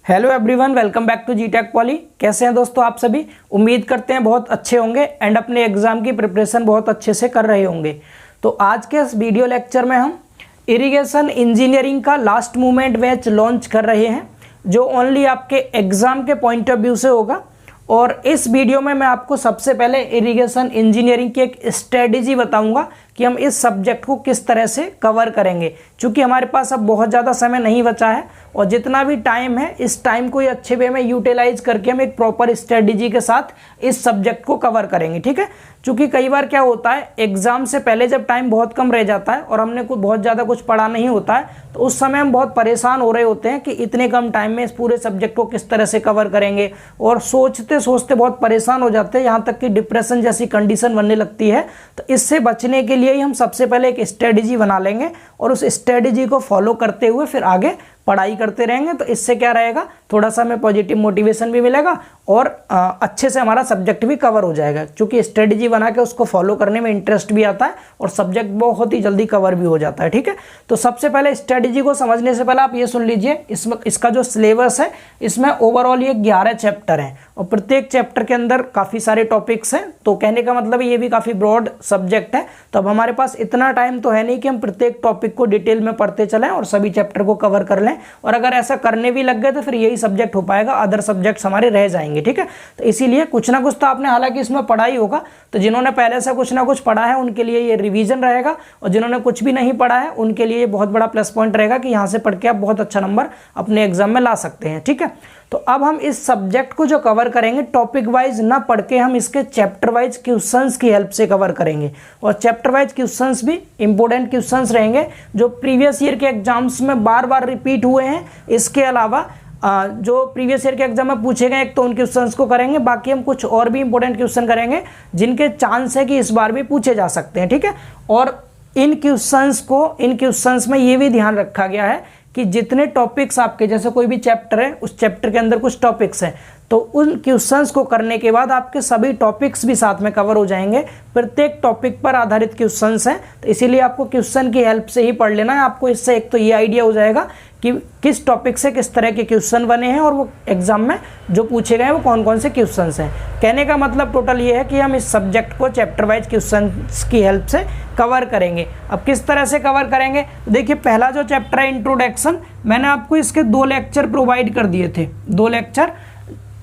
Hello everyone, welcome back to जीटेक Poly. कैसे हैं दोस्तों आप सभी? उम्मीद करते हैं बहुत अच्छे होंगे एंड अपने एग्जाम की प्रिपरेशन बहुत अच्छे से कर रहे होंगे। तो आज के इस वीडियो लेक्चर में हम इरिगेशन इंजीनियरिंग का लास्ट मूवमेंट बैच लॉन्च कर रहे हैं, जो ओनली आपके एग्जाम के पॉइंट ऑफ व्यू से होगा। और इस वीडियो में मैं आपको सबसे पहले इरिगेशन इंजीनियरिंग की एक स्ट्रेटेजी बताऊंगा कि हम इस सब्जेक्ट को किस तरह से कवर करेंगे, क्योंकि हमारे पास अब बहुत ज़्यादा समय नहीं बचा है और जितना भी टाइम है इस टाइम को अच्छे वे में यूटिलाइज करके हम एक प्रॉपर स्ट्रेटेजी के साथ इस सब्जेक्ट को कवर करेंगे। ठीक है, क्योंकि कई बार क्या होता है, एग्जाम से पहले जब टाइम बहुत कम रह जाता है और हमने बहुत ज़्यादा कुछ पढ़ा नहीं होता है, तो उस समय हम बहुत परेशान हो रहे होते हैं कि इतने कम टाइम में इस पूरे सब्जेक्ट को किस तरह से कवर करेंगे, और सोचते सोचते बहुत परेशान हो जाते हैं, यहाँ तक कि डिप्रेशन जैसी कंडीशन बनने लगती है। तो इससे बचने के लिए ही हम सबसे पहले एक स्ट्रेटेजी बना लेंगे और उस स्ट्रेटेजी को फॉलो करते हुए फिर आगे पढ़ाई करते रहेंगे। तो इससे क्या रहेगा, थोड़ा सा हमें पॉजिटिव मोटिवेशन भी मिलेगा और अच्छे से हमारा सब्जेक्ट भी कवर हो जाएगा, क्योंकि स्ट्रेटेजी बना के उसको फॉलो करने में इंटरेस्ट भी आता है और सब्जेक्ट बहुत ही जल्दी कवर भी हो जाता है। ठीक है, तो सबसे पहले स्ट्रेटेजी को समझने से पहले आप ये सुन लीजिए, इसका जो सिलेबस है इसमें ओवरऑल ये 11 चैप्टर हैं और प्रत्येक चैप्टर के अंदर काफ़ी सारे टॉपिक्स हैं। तो कहने का मतलब ये भी काफ़ी ब्रॉड सब्जेक्ट है। तो अब हमारे पास इतना टाइम तो है नहीं कि हम प्रत्येक टॉपिक को डिटेल में पढ़ते चलें और सभी चैप्टर को कवर कर लें, और अगर ऐसा करने भी लग गए तो फिर यही सब्जेक्ट हो पाएगा, अदर सब्जेक्ट्स हमारे रह जाएंगे। ठीक है, तो इसीलिए कुछ ना कुछ तो आपने हालांकि इसमें पढ़ा ही होगा। तो जिन्होंने पहले से कुछ ना कुछ पढ़ा है उनके लिए ये रिवीजन रहेगा, और जिन्होंने कुछ भी नहीं पढ़ा है उनके लिए ये बहुत बड़ा प्लस पॉइंट रहेगा कि यहाँ से पढ़ के आप बहुत अच्छा नंबर अपने एग्जाम में ला सकते हैं। ठीक है, तो अब हम इस सब्जेक्ट को जो कवर करेंगे टॉपिक वाइज ना पढ़ के हम इसके चैप्टर वाइज क्वेश्चंस की हेल्प से कवर करेंगे, और चैप्टर वाइज क्वेश्चंस भी इंपॉर्टेंट क्वेश्चंस रहेंगे जो प्रीवियस ईयर के एग्जाम्स में बार बार रिपीट हुए हैं। इसके अलावा जो प्रीवियस ईयर के एग्जाम में पूछे गए एक तो उन क्वेश्चंस को करेंगे, बाकी हम कुछ और भी इंपॉर्टेंट क्वेश्चन करेंगे जिनके चांस है कि इस बार भी पूछे जा सकते हैं। ठीक है, और इन क्वेश्चंस में ये भी ध्यान रखा गया है कि जितने टॉपिक्स आपके, जैसे कोई भी चैप्टर है उस चैप्टर के अंदर कुछ टॉपिक्स हैं, तो उन क्वेश्चंस को करने के बाद आपके सभी टॉपिक्स भी साथ में कवर हो जाएंगे। प्रत्येक टॉपिक पर आधारित क्वेश्चंस हैं, तो इसीलिए आपको क्वेश्चन की हेल्प से ही पढ़ लेना है। आपको इससे एक तो ये आइडिया हो जाएगा कि किस टॉपिक से किस तरह के क्वेश्चन बने हैं और वो एग्जाम में जो पूछे गए वो कौन कौन से क्वेश्चंस हैं। कहने का मतलब टोटल ये है कि हम इस सब्जेक्ट को चैप्टर वाइज क्वेश्चंस की हेल्प से कवर करेंगे। अब किस तरह से कवर करेंगे, देखिए पहला जो चैप्टर है इंट्रोडक्शन, मैंने आपको इसके 2 लेक्चर प्रोवाइड कर दिए थे, 2 लेक्चर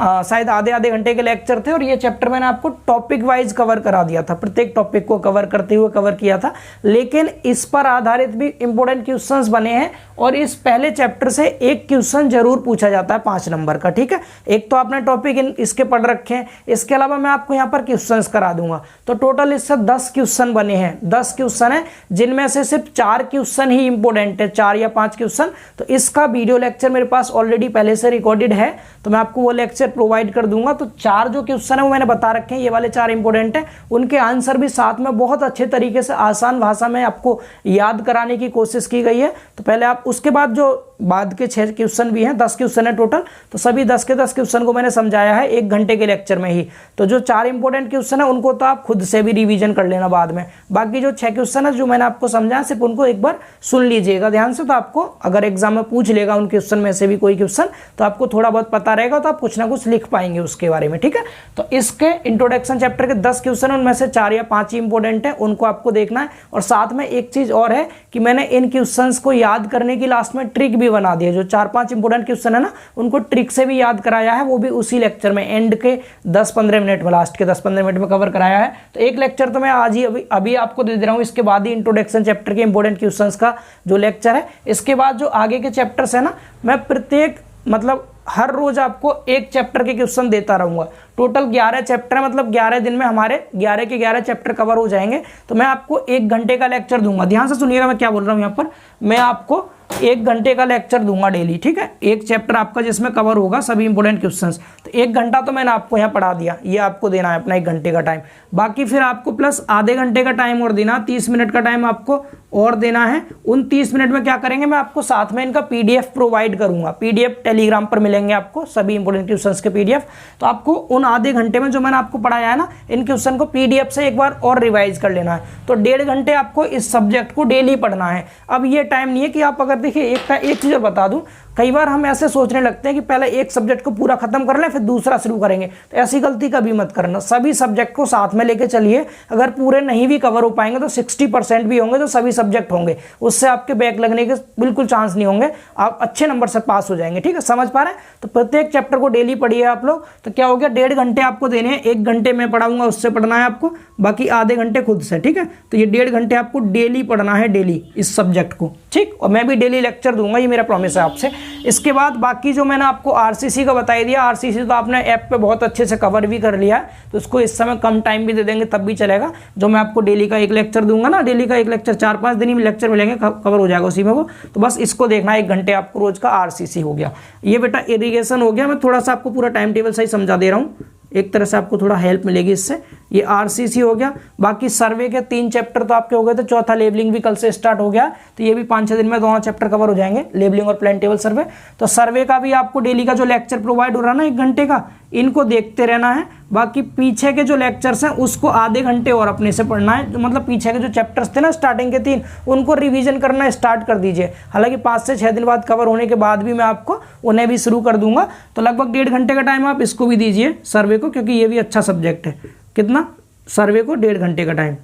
शायद आधे घंटे के लेक्चर थे, और ये चैप्टर मैंने आपको टॉपिक वाइज कवर करा दिया था, प्रत्येक टॉपिक को कवर करते हुए कवर किया था। लेकिन इस पर आधारित भी इंपॉर्टेंट क्वेश्चंस बने हैं, और इस पहले चैप्टर से एक क्वेश्चन जरूर पूछा जाता है 5 नंबर का। ठीक है, एक तो आपने टॉपिक इसके पढ़ रखे हैं, इसके अलावा मैं आपको यहाँ पर क्वेश्चंस करा दूंगा। तो टोटल इससे 10 क्वेश्चन बने हैं, 10 क्वेश्चन है जिनमें से सिर्फ 4 क्वेश्चन ही इंपॉर्टेंट है, 4 या 5 क्वेश्चन। तो इसका वीडियो लेक्चर मेरे पास ऑलरेडी पहले से रिकॉर्डेड है, तो मैं आपको वो लेक्चर प्रोवाइड कर दूंगा। तो 4 जो क्वेश्चन है वो मैंने बता रखे हैं, ये वाले 4 इंपॉर्टेंट है, उनके आंसर भी साथ में बहुत अच्छे तरीके से आसान भाषा में आपको याद कराने की कोशिश की गई है। तो पहले आप, उसके बाद जो बाद के 6 क्वेश्चन भी हैं, 10 क्वेश्चन है टोटल, तो सभी 10 के 10 क्वेश्चन को मैंने समझाया है 1 घंटे के लेक्चर में ही। तो जो 4 इंपॉर्टेंट क्वेश्चन है उनको तो आप खुद से भी रिवीजन कर लेना बाद में, बाकी जो 6 क्वेश्चन है जो मैंने आपको समझाया सिर्फ उनको एक बार सुन लीजिएगा ध्यान से। तो आपको अगर एग्जाम में पूछ लेगा उन क्वेश्चन में से भी कोई क्वेश्चन, तो आपको थोड़ा बहुत पता रहेगा, तो आप कुछ ना कुछ लिख पाएंगे उसके बारे में। ठीक है, तो इसके इंट्रोडक्शन चैप्टर के 10 क्वेश्चन है, उनमें से 4 या 5 ही इंपॉर्टेंट है, उनको आपको देखना है। और साथ में एक चीज और है कि मैंने इन क्वेश्चंस को याद करने की लास्ट में ट्रिक भी बना दी है। जो 4-5 इंपॉर्टेंट क्वेश्चन है ना, उनको ट्रिक से भी याद कराया है, वो भी उसी लेक्चर में एंड के 10-15 मिनट में, लास्ट के 10-15 मिनट में कवर कराया है। तो एक लेक्चर तो मैं आज ही अभी आपको दे दे रहा हूँ, इसके बाद ही इंट्रोडक्शन चैप्टर के इंपॉर्टेंट क्वेश्चंस का जो लेक्चर है। इसके बाद जो आगे के चैप्टर्स है ना, मैं प्रत्येक मतलब हर रोज आपको एक चैप्टर के क्वेश्चन देता रहूंगा। टोटल 11 चैप्टर है, मतलब 11 दिन में हमारे 11 के 11 चैप्टर कवर हो जाएंगे। तो मैं आपको 1 घंटे का लेक्चर दूंगा, ध्यान से सुनिएगा मैं क्या बोल रहा हूँ। यहाँ पर मैं आपको 1 घंटे का लेक्चर दूंगा डेली। ठीक है, एक चैप्टर आपका जिसमें कवर होगा सभी इंपॉर्टेंट क्वेश्चंस। तो 1 घंटा तो मैंने आपको यहाँ पढ़ा दिया, ये आपको देना है अपना 1 घंटे का टाइम। बाकी फिर आपको प्लस आधे घंटे का टाइम और देना, 30 मिनट का टाइम आपको और देना है। उन 30 मिनट में क्या करेंगे, मैं आपको साथ में इनका PDF प्रोवाइड करूंगा। PDF टेलीग्राम पर मिलेंगे आपको सभी इंपॉर्टेंट क्वेश्चंस के PDF। तो आपको उन आधे घंटे में जो मैंने आपको पढ़ाया है ना, इन क्वेश्चन को PDF से एक बार और रिवाइज कर लेना है। तो 1.5 घंटे आपको इस सब्जेक्ट को डेली पढ़ना है। अब ये टाइम नहीं है कि आप, अगर देखिए एक चीज और बता दूं, कई बार हम ऐसे सोचने लगते हैं कि पहले एक सब्जेक्ट को पूरा खत्म कर लें फिर दूसरा शुरू करेंगे, तो ऐसी गलती कभी मत करना। सभी सब्जेक्ट को साथ में लेके चलिए। अगर पूरे नहीं भी कवर हो पाएंगे तो 60% भी होंगे तो सभी सब्जेक्ट होंगे, उससे आपके बैक लगने के बिल्कुल चांस नहीं होंगे, आप अच्छे नंबर से पास हो जाएंगे। ठीक है, समझ पा रहे हैं? तो प्रत्येक चैप्टर को डेली पढ़िए आप लोग। तो क्या हो गया, 1.5 घंटे आपको देने हैं, 1 घंटे मैं पढ़ाऊंगा उससे पढ़ना है आपको, बाकी आधे घंटे खुद से। ठीक है, तो ये 1.5 घंटे आपको डेली पढ़ना है, डेली इस सब्जेक्ट को। ठीक, और मैं भी डेली लेक्चर दूंगा, ये मेरा प्रॉमिस है आपसे। इसके बाद बाकी जो मैंने आपको आरसीसी का बता दिया, आरसीसी तो आपने ऐप पे बहुत अच्छे से कवर भी कर लिया है, तो उसको इस समय कम टाइम भी दे देंगे तब भी चलेगा। जो मैं आपको डेली का एक लेक्चर दूंगा ना, डेली का एक लेक्चर 4-5 दिन ही लेक्चर मिलेंगे, कवर हो जाएगा उसी में वो। तो बस इसको देखना है, 1 घंटे आपको रोज का आरसीसी हो गया। ये बेटा इरिगेशन हो गया। मैं थोड़ा सा आपको पूरा टाइम टेबल सही समझा दे रहा हूँ, एक तरह से आपको थोड़ा हेल्प मिलेगी इससे। ये आरसीसी हो गया। बाकी सर्वे के 3 चैप्टर तो आपके हो गए, तो चौथा लेबलिंग भी कल से स्टार्ट हो गया, तो ये भी 5-6 दिन में दोनों चैप्टर कवर हो जाएंगे, लेबलिंग और प्लान टेबल सर्वे। तो सर्वे का भी आपको डेली का जो लेक्चर प्रोवाइड हो रहा है ना 1 घंटे का, इनको देखते रहना है। बाकी पीछे के जो लेक्चर्स हैं उसको आधे घंटे और अपने से पढ़ना है, मतलब पीछे के जो चैप्टर्स थे ना स्टार्टिंग के 3, उनको रिवीजन करना स्टार्ट कर दीजिए। हालांकि 5 से 6 दिन बाद कवर होने के बाद भी मैं आपको उन्हें भी शुरू कर दूंगा। तो लगभग 1.5 घंटे का टाइम आप इसको भी दीजिए सर्वे को, क्योंकि ये भी अच्छा सब्जेक्ट है। कितना? सर्वे को 1.5 घंटे का टाइम।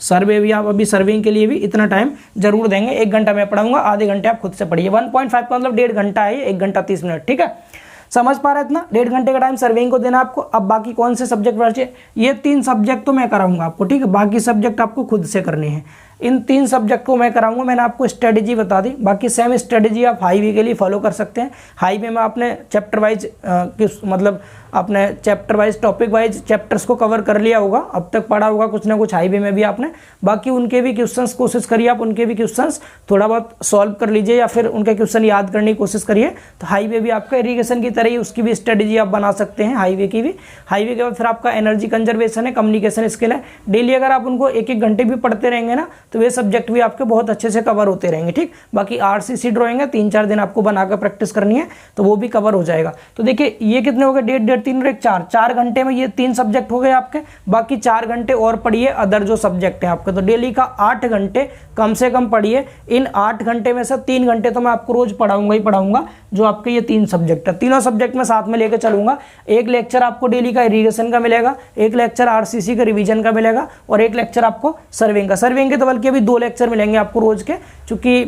सर्वे भी आप अभी सर्विंग के लिए भी इतना टाइम जरूर देंगे। 1 घंटा मैं पढ़ाऊंगा, आधे घंटे आप खुद से पढ़िए। 1.5 का मतलब 1.5 घंटा है, 1 घंटा 30 मिनट। ठीक है, समझ पा रहे हैं? इतना 1.5 घंटे का टाइम सर्वेइंग को देना आपको। अब बाकी कौन से सब्जेक्ट बचे, ये 3 सब्जेक्ट तो मैं कराऊंगा आपको। ठीक है, बाकी सब्जेक्ट आपको खुद से करने हैं। इन 3 सब्जेक्ट को मैं कराऊंगा। मैंने आपको स्ट्रेटेजी बता दी, बाकी सेम स्ट्रेटेजी आप हाईवे के लिए फॉलो कर सकते हैं। हाईवे में आपने चैप्टर वाइज मतलब आपने chapter wise topic wise chapters को कवर कर लिया होगा, अब तक पढ़ा होगा कुछ ना कुछ हाईवे में भी आपने। बाकी उनके भी क्वेश्चंस कोशिश करिए आप, उनके भी क्वेश्चंस थोड़ा बहुत सॉल्व कर लीजिए या फिर उनके क्वेश्चन याद करने की कोशिश करिए। तो हाईवे भी आपका इरिगेशन की तरह ही उसकी भी स्ट्रेटेजी आप बना सकते हैं, हाईवे की भी। हाईवे के बाद फिर आपका एनर्जी कंजर्वेशन है, कम्युनिकेशन स्किल है। डेली अगर आप उनको 1-1 घंटे भी पढ़ते रहेंगे ना, तो वे सब्जेक्ट भी आपके बहुत अच्छे से कवर होते रहेंगे। ठीक, बाकी आरसीसी ड्राइंग है, 3-4 दिन आपको बनाकर प्रैक्टिस करनी है, तो वो भी कवर हो जाएगा। तो देखिए ये कितने हो गए, 1.5, 3 और 1 4 घंटे में ये 3 सब्जेक्ट हो गए आपके। बाकी 4 घंटे और पढ़िए अदर जो सब्जेक्ट हैं आपके। तो डेली का 8 घंटे कम से कम पढ़िए। इन 8 घंटे में से 3 घंटे तो मैं आपको रोज पढ़ाऊंगा ही पढ़ाऊंगा, जो आपके ये 3 सब्जेक्ट है। तीनों सब्जेक्ट में साथ में लेकर चलूंगा। एक लेक्चर आपको डेली का इरिगेशन का मिलेगा, एक लेक्चर आरसीसी का रिवीजन का मिलेगा, और एक लेक्चर आपको सर्विंग का। सर्विंग के तो बल्कि अभी 2 लेक्चर मिलेंगे आपको रोज के, क्योंकि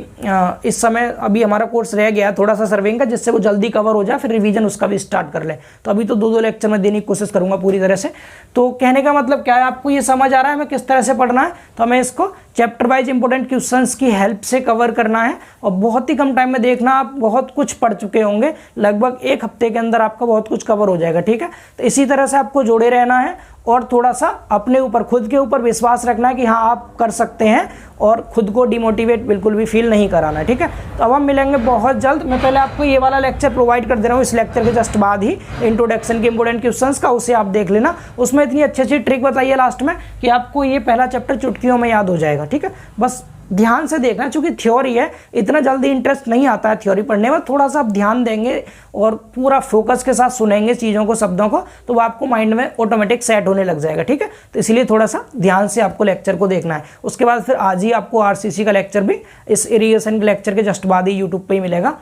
इस समय अभी हमारा कोर्स रह गया थोड़ा सा सर्विंग का, जिससे वो जल्दी कवर हो जाए, फिर रिवीजन उसका भी स्टार्ट कर ले। तो अभी तो 2-2 लेक्चर में देने की कोशिश करूंगा पूरी तरह से। तो कहने का मतलब क्या है, आपको ये समझ आ रहा है हमें किस तरह से पढ़ना है। तो हमें इसको चैप्टर वाइज इंपॉर्टेंट क्वेश्चंस की हेल्प से कवर करना है, और बहुत ही कम टाइम में देखना आप बहुत कुछ पढ़ चुके होंगे, लगभग 1 हफ्ते के अंदर आपका बहुत कुछ कवर हो जाएगा। ठीक है, तो इसी तरह से आपको जोड़े रहना है, और थोड़ा सा अपने ऊपर खुद के ऊपर विश्वास रखना है कि हाँ आप कर सकते हैं, और खुद को डिमोटिवेट बिल्कुल भी फील नहीं कराना है। ठीक है, तो अब हम मिलेंगे बहुत जल्द। मैं पहले आपको ये वाला लेक्चर प्रोवाइड कर दे रहा हूँ, इस लेक्चर के जस्ट बाद ही इंट्रोडक्शन के इंपॉर्टेंट क्वेश्चंस का, उसे आप देख लेना। उसमें इतनी अच्छी अच्छी ट्रिक बताइए लास्ट में कि आपको ये पहला चैप्टर चुटकियों में याद हो जाएगा। ठीक है, बस ध्यान से देखना, क्योंकि थ्योरी है, इतना जल्दी इंटरेस्ट नहीं आता है थ्योरी पढ़ने में। थोड़ा सा आप ध्यान देंगे और पूरा फोकस के साथ सुनेंगे चीज़ों को, शब्दों को, तो वो आपको माइंड में ऑटोमेटिक सेट होने लग जाएगा। ठीक है, तो इसलिए थोड़ा सा ध्यान से आपको लेक्चर को देखना है। उसके बाद फिर आज ही आपको आरसीसी का लेक्चर भी इस इरिगेशन के लेक्चर के जस्ट बाद ही यूट्यूब पर ही मिलेगा।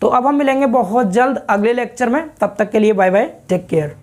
तो अब हम मिलेंगे बहुत जल्द अगले लेक्चर में, तब तक के लिए बाय बाय, टेक केयर।